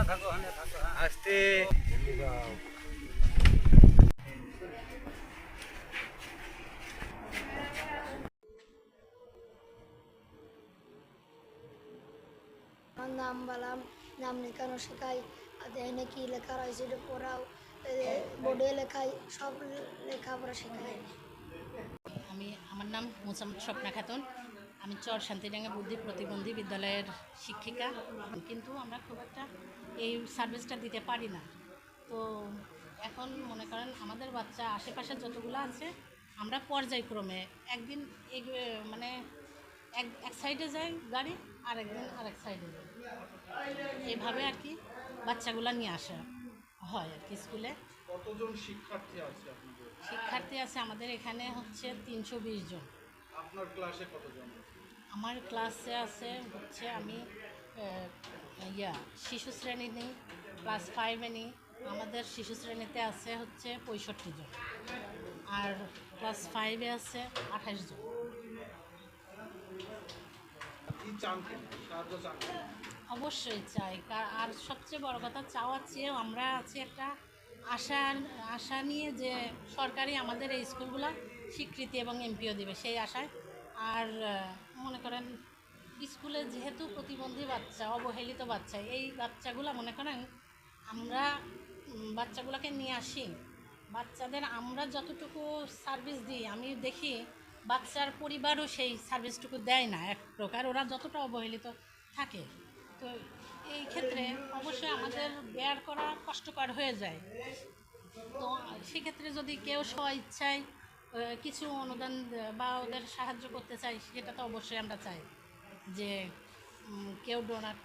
আস্তে আমার নাম বালাম, নাম লেখানো শেখাই, আর এখানে কি লেখা রয়েছে এটা পড়াও, বোর্ডে লেখাই, সব লেখাপড়া শেখাই। আমার নাম মোসাম্মদ স্বপ্না খাতুন। আমি চর শান্তিডাঙ্গা বুদ্ধি প্রতিবন্ধী বিদ্যালয়ের শিক্ষিকা, কিন্তু আমরা খুব একটা এই সার্ভিসটা দিতে পারি না। তো এখন মনে করেন আমাদের বাচ্চা আশেপাশে যতগুলো আছে আমরা পর্যায়ক্রমে একদিন মানে এক সাইডে যায় গাড়ি, আরেকদিন আরেক সাইডে যায়, এইভাবে আর কি বাচ্চাগুলো নিয়ে আসা হয় আর কি স্কুলে। কতজন শিক্ষার্থী আছে আপনাদের? শিক্ষার্থী আছে আমাদের এখানে হচ্ছে 320 জন। আপনার ক্লাসে কতজন? আমার ক্লাসে আছে হচ্ছে আমি শিশু শ্রেণী নিই, ক্লাস 5-এ নিই। আমাদের শিশু শ্রেণীতে আছে হচ্ছে 65 জন, আর ক্লাস 5-এ আছে 28 জন। কি চান, সাহায্য চান? অবশ্যই চাই, আর সবচেয়ে বড় কথা চাওয়ার চেয়েও আমরা আছি একটা আশা নিয়ে যে সরকারি আমাদের এই স্কুলগুলো স্বীকৃতি এবং এমপিও দেবে সেই আশায়। আর মনে করেন স্কুলে যেহেতু প্রতিবন্ধী বাচ্চা, অবহেলিত বাচ্চা, এই বাচ্চাগুলো মনে করেন আমরা বাচ্চাগুলোকে নিয়ে আসি, বাচ্চাদের আমরা যতটুকু সার্ভিস দিই আমি দেখি বাচ্চার পরিবারও সেই সার্ভিসটুকু দেয় না, এক প্রকার ওরা যতটা অবহেলিত থাকে। তো এই ক্ষেত্রে অবশ্যই আমাদের বেয়ার করা কষ্টকর হয়ে যায়। তো সেক্ষেত্রে যদি কেউ স্ব ইচ্ছায় কিছু অনুদান বা ওদের সাহায্য করতে চাই, সেটা তো অবশ্যই আমরা চাই যে কেউ ডোনার